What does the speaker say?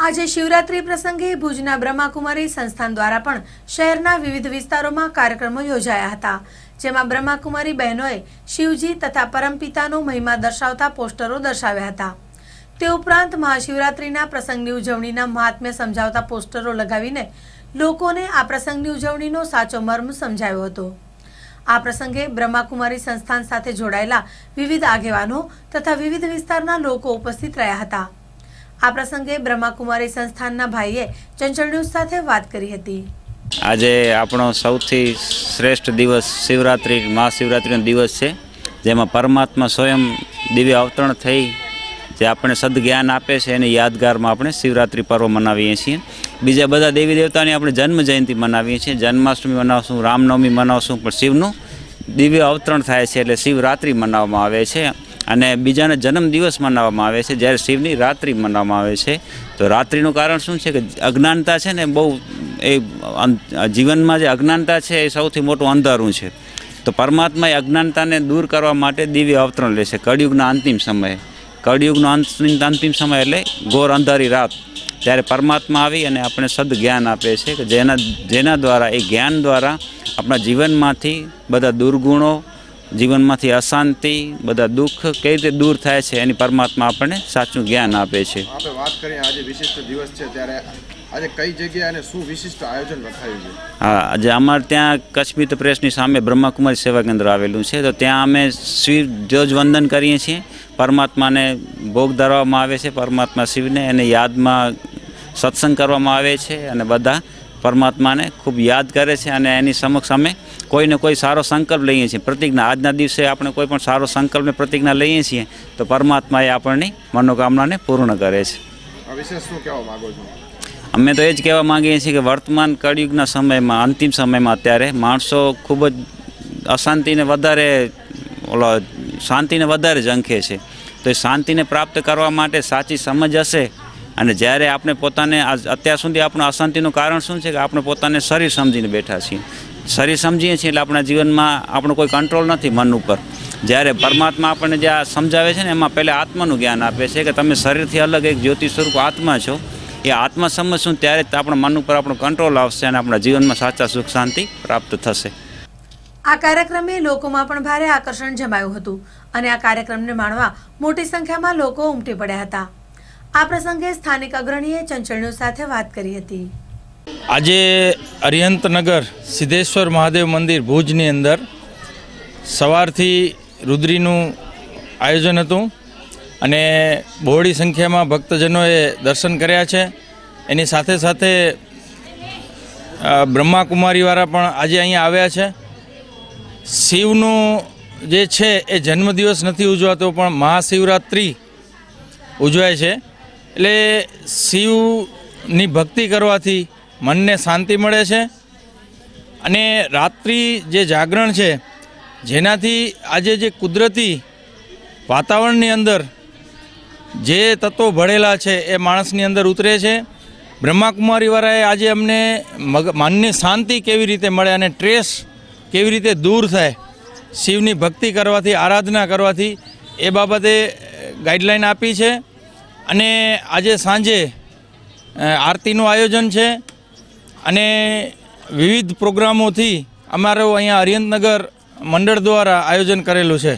આજે શિવરાત્રી પ્રસંગે ભુજના બ્રહ્માકુમારી સંસ્થાન દ્વારા પણ શહેરના વિવિધ વિસ્તારોમાં કાર્યક્રમો યોજાયા હતા, જેમાં બ્રહ્માકુમારી બહેનોએ શિવજી તથા પરમપિતાનો મહિમા દર્શાવતા પોસ્ટરો દર્શાવ્યા હતા। તે ઉપરાંત મહાશિવરાત્રીના પ્રસંગની ઉજવણીના મહાત્મ્ય સમજાવતા પોસ્ટરો લગાવીને લોકોને આ પ્રસંગની ઉજવણીનો સાચો મર્મ સમજાવ્યો હતો। આ પ્રસંગે બ્રહ્માકુમારી સંસ્થાન સાથે જોડાયેલા વિવિધ આગેવાનો તથા વિવિધ વિસ્તારના લોકો ઉપસ્થિત રહ્યા હતા। આ પ્રસંગે બ્રહ્માકુમારી સંસ્થાનના ભાઈએ ચંચળ ન્યૂઝ સાથે વાત કરી હતી। આજે આપણો સૌથી શ્રેષ્ઠ દિવસ શિવરાત્રી મહાશિવરાત્રીનો દિવસ છે, જેમાં પરમાત્મા સ્વયં દિવ્ય અવતરણ થઈ જે આપણે સદજ્ઞાન આપે છે એની યાદગારમાં આપણે શિવરાત્રી પર્વ મનાવીએ છીએ। બીજા બધા દેવી દેવતાની આપણે જન્મ જયંતિ મનાવીએ છીએ, જન્માષ્ટમી મનાવશું, રામનવમી મનાવશું, પણ શિવનું દિવ્ય અવતરણ થાય છે એટલે શિવરાત્રિ મનાવવામાં આવે છે। અને બીજાના જન્મદિવસ મનાવવામાં આવે છે, જ્યારે શિવની રાત્રિ મનાવવામાં આવે છે। તો રાત્રિનું કારણ શું છે કે અજ્ઞાનતા છે ને, બહુ એ જીવનમાં જે અજ્ઞાનતા છે એ સૌથી મોટું અંધારું છે। તો પરમાત્મા એ અજ્ઞાનતાને દૂર કરવા માટે દિવ્ય અવતરણ લેશે કળિયુગના અંતિમ સમયે। કળિયુગનો અંતિમ સમય એટલે ઘોર અંધારી રાત, ત્યારે પરમાત્મા આવી અને આપણે સદજ્ઞાન આપે છે કે જેના દ્વારા એ જ્ઞાન દ્વારા આપણા જીવનમાંથી બધા દુર્ગુણો, જીવનમાંથી અશાંતિ, બધા દુઃખ કઈ રીતે દૂર થાય છે એની પરમાત્મા આપણને સાચું જ્ઞાન આપે છે। આપણે વાત કરીએ આજે વિશિષ્ટ દિવસ છે, ત્યારે આજે કઈ જગ્યાએ અને શું વિશિષ્ટ આયોજન રખાયું છે? હા, આજે અમારે ત્યાં કચ્છમિત્ર પ્રેસની સામે બ્રહ્માકુમારી સેવા કેન્દ્ર આવેલું છે, તો ત્યાં અમે શિવ ધ્વજવંદન કરીએ છીએ। પરમાત્માને ભોગ ધરવામાં આવે છે, પરમાત્મા શિવને એને યાદમાં સત્સંગ કરવામાં આવે છે અને બધા પરમાત્માને ખૂબ યાદ કરે છે અને એની સમક્ષ અમે કોઈને કોઈ સારો સંકલ્પ લઈએ છીએ, પ્રતિજ્ઞા। આજના દિવસે આપણે કોઈ પણ સારો સંકલ્પને પ્રતિજ્ઞા લઈએ છીએ તો પરમાત્મા એ આપણની મનોકામનાને પૂર્ણ કરે છે। વિશેષ શું કહેવા માગો છો? અમે તો એ જ કહેવા માંગીએ છીએ કે વર્તમાન કળિયુગના સમયમાં, અંતિમ સમયમાં અત્યારે માણસો ખૂબ જ અશાંતિને વધારે શાંતિને વધારે ઝંખે છે। તો એ શાંતિને પ્રાપ્ત કરવા માટે સાચી સમજ હશે, અને જ્યારે આપણે પોતાને અત્યાર સુધી આપણું અશાંતિનું કારણ શું છે કે આપણે પોતાને શરીર સમજીને બેઠા છીએ। શરીર સમજીએ છીએ એટલે આપણા જીવનમાં આપણો કોઈ કંટ્રોલ નથી મન ઉપર। જ્યારે પરમાત્મા આપણને જે આ સમજાવે છે ને, એમાં પહેલાં આત્માનું જ્ઞાન આપે છે કે તમે શરીરથી અલગ એક જ્યોતિ સ્વરૂપ આત્મા છો। એ આત્મા સમજશું ત્યારે જ આપણા મન ઉપર આપણો કંટ્રોલ આવશે અને આપણા જીવનમાં સાચા સુખ શાંતિ પ્રાપ્ત થશે। આ કાર્યક્રમે લોકોમાં પણ ભારે આકર્ષણ જમાયું હતું અને આ કાર્યક્રમને માણવા મોટી સંખ્યામાં લોકો ઉમટી પડ્યા હતા। આ પ્રસંગે સ્થાનિક અગ્રણીએ ચંચળ ન્યૂઝ સાથે વાત કરી હતી। આજે અરિહંતનગર સિદ્ધેશ્વર મહાદેવ મંદિર ભુજની અંદર સવારથી રુદ્રીનું આયોજન હતું અને બહોળી સંખ્યામાં ભક્તજનોએ દર્શન કર્યા છે। એની સાથે સાથે બ્રહ્માકુમારીવાળા પણ આજે અહીંયા આવ્યા છે। શિવનું જે છે એ જન્મદિવસ નથી ઉજવાતો, પણ મહાશિવરાત્રિ ઉજવાય છે। એટલે શિવની ભક્તિ કરવાથી મનને શાંતિ મળે છે અને રાત્રિ જે જાગરણ છે, જેનાથી આજે જે કુદરતી વાતાવરણની અંદર જે તત્વો ભળેલા છે એ માણસની અંદર ઉતરે છે। બ્રહ્માકુમારીવાળાએ આજે અમને મનની શાંતિ કેવી રીતે મળે અને સ્ટ્રેસ કેવી રીતે દૂર થાય શિવની ભક્તિ કરવાથી, આરાધના કરવાથી, એ બાબતે ગાઈડલાઈન આપી છે। અને આજે સાંજે આરતીનું આયોજન છે અને વિવિધ પ્રોગ્રામોથી અમારું અહીંયા અરિહંતનગર મંડળ દ્વારા આયોજન કરેલું છે।